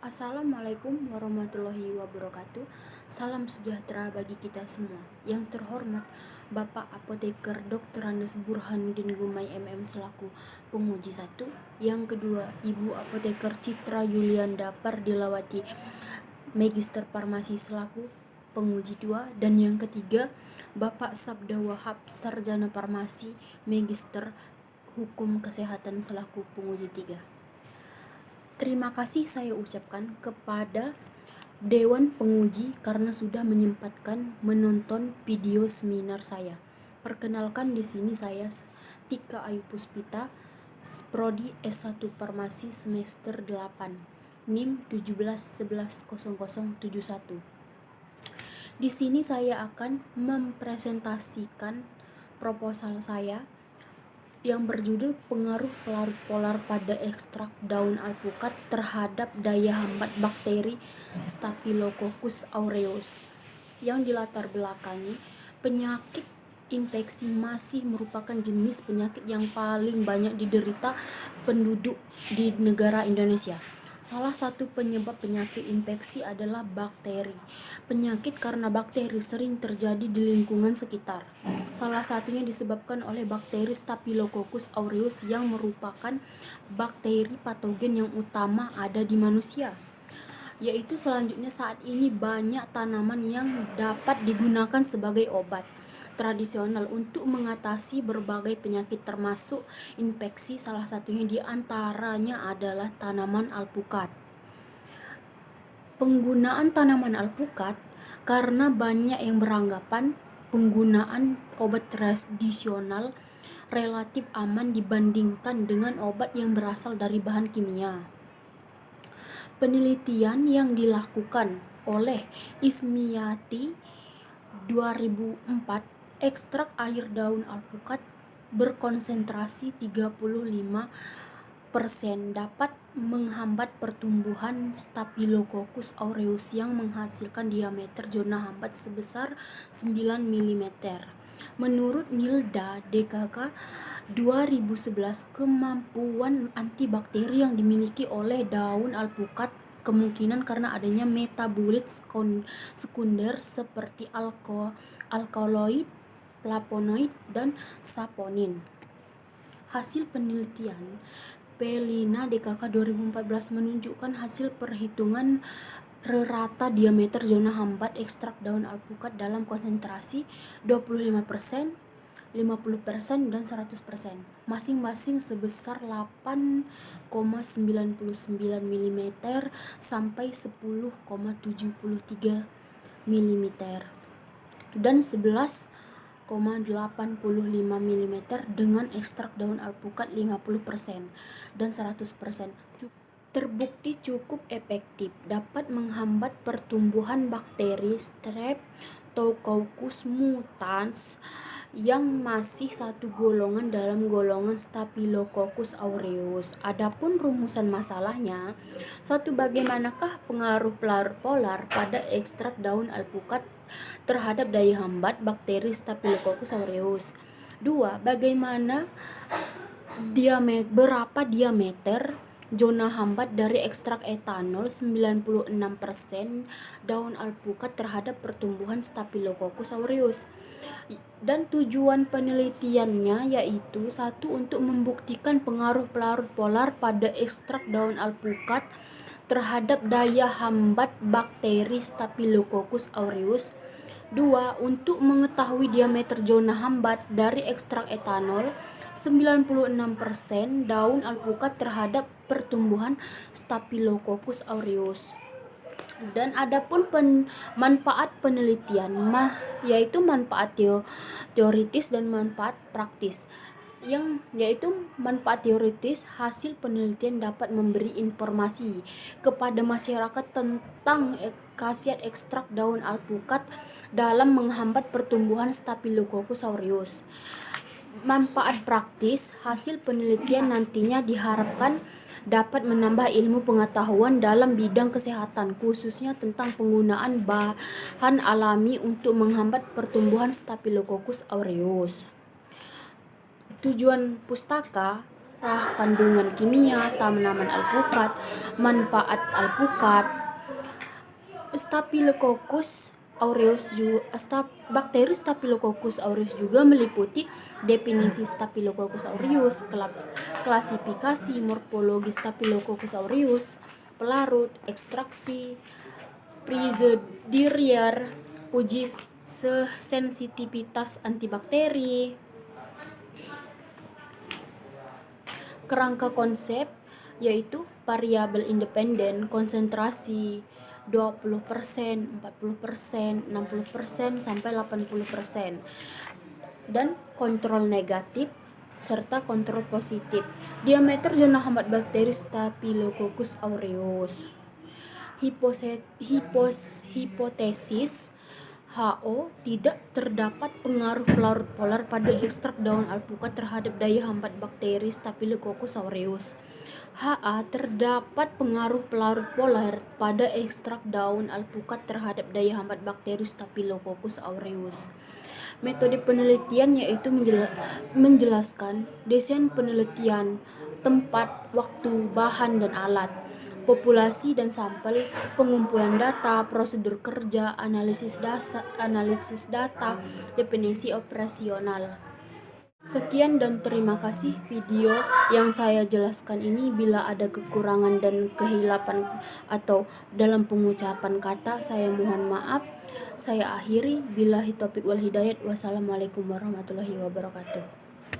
Assalamualaikum warahmatullahi wabarakatuh. Salam sejahtera bagi kita semua. Yang terhormat Bapak Apoteker Dr. Andes Burhanuddin Gumai MM selaku penguji 1. Yang kedua, Ibu Apoteker Citra Yulianda Pardilawati Magister Farmasi selaku penguji 2. Dan yang ketiga, Bapak Sabda Wahab Sarjana Farmasi Magister Hukum Kesehatan selaku penguji 3. Terima kasih saya ucapkan kepada Dewan Penguji karena sudah menyempatkan menonton video seminar saya. Perkenalkan, di sini saya Tika Ayu Puspita, Prodi S1 Farmasi semester 8, NIM 17110071. Di sini saya akan mempresentasikan proposal saya yang berjudul pengaruh pelarut polar pada ekstrak daun alpukat terhadap daya hambat bakteri Staphylococcus aureus. Yang dilatar belakangi, penyakit infeksi masih merupakan jenis penyakit yang paling banyak diderita penduduk di negara Indonesia. Salah satu penyebab penyakit infeksi adalah bakteri. Penyakit karena bakteri sering terjadi di lingkungan sekitar. Salah satunya disebabkan oleh bakteri Staphylococcus aureus yang merupakan bakteri patogen yang utama ada di manusia. Yaitu selanjutnya, saat ini banyak tanaman yang dapat digunakan sebagai obat tradisional untuk mengatasi berbagai penyakit termasuk infeksi. Salah satunya di antaranya adalah tanaman alpukat. Penggunaan tanaman alpukat karena banyak yang beranggapan penggunaan obat tradisional relatif aman dibandingkan dengan obat yang berasal dari bahan kimia. Penelitian yang dilakukan oleh Ismiati 2004, ekstrak air daun alpukat berkonsentrasi 35% dapat menghambat pertumbuhan Staphylococcus aureus yang menghasilkan diameter zona hambat sebesar 9 mm. Menurut Nilda DKK 2011, kemampuan antibakteri yang dimiliki oleh daun alpukat kemungkinan karena adanya metabolit sekunder seperti alkaloid, flavonoid, dan saponin. Hasil penelitian Pelina DKK 2014 menunjukkan hasil perhitungan rata diameter zona hambat ekstrak daun alpukat dalam konsentrasi 25%, 50%, dan 100%, masing-masing sebesar 8,99 mm sampai 10,73 mm dan 11,85 mm dengan ekstrak daun alpukat 50% dan 100%. Terbukti cukup efektif, dapat menghambat pertumbuhan bakteri Streptococcus mutans yang masih satu golongan dalam golongan Staphylococcus aureus. Adapun rumusan masalahnya, 1. Bagaimanakah pengaruh pelarut polar pada ekstrak daun alpukat terhadap daya hambat bakteri Staphylococcus aureus? 2. Bagaimana berapa diameter zona hambat dari ekstrak etanol 96% daun alpukat terhadap pertumbuhan Staphylococcus aureus? Dan tujuan penelitiannya yaitu 1. Untuk membuktikan pengaruh pelarut polar pada ekstrak daun alpukat terhadap daya hambat bakteri Staphylococcus aureus. 2. Untuk mengetahui diameter zona hambat dari ekstrak etanol 96% daun alpukat terhadap pertumbuhan Staphylococcus aureus. Dan adapun manfaat penelitian yaitu manfaat teoritis dan manfaat praktis. Yaitu manfaat teoritis, hasil penelitian dapat memberi informasi kepada masyarakat tentang khasiat ekstrak daun alpukat dalam menghambat pertumbuhan Staphylococcus aureus. Manfaat praktis, hasil penelitian nantinya diharapkan dapat menambah ilmu pengetahuan dalam bidang kesehatan, khususnya tentang penggunaan bahan alami untuk menghambat pertumbuhan Staphylococcus aureus. Tujuan pustaka kandungan kimia, tanaman alpukat, manfaat alpukat. Bakteri Staphylococcus aureus juga meliputi definisi Staphylococcus aureus, klasifikasi morfologi Staphylococcus aureus, pelarut, ekstraksi, prosedur, uji sensitivitas antibakteri. Kerangka konsep yaitu variabel independen, konsentrasi 20%, 40%, 60%, sampai 80%, dan kontrol negatif serta kontrol positif. Diameter zona hambat bakteri Staphylococcus aureus. Hipotesis HO, tidak terdapat pengaruh pelarut polar pada ekstrak daun alpukat terhadap daya hambat bakteri Staphylococcus aureus. HA, terdapat pengaruh pelarut polar pada ekstrak daun alpukat terhadap daya hambat bakteri Staphylococcus aureus. Metode penelitian yaitu menjelaskan desain penelitian, tempat, waktu, bahan dan alat, populasi dan sampel, pengumpulan data, prosedur kerja, analisis data, definisi operasional. Sekian dan terima kasih video yang saya jelaskan ini. Bila ada kekurangan dan kehilapan atau dalam pengucapan kata, saya mohon maaf. Saya akhiri. Billahi taufiq wal hidayat. Wassalamualaikum warahmatullahi wabarakatuh.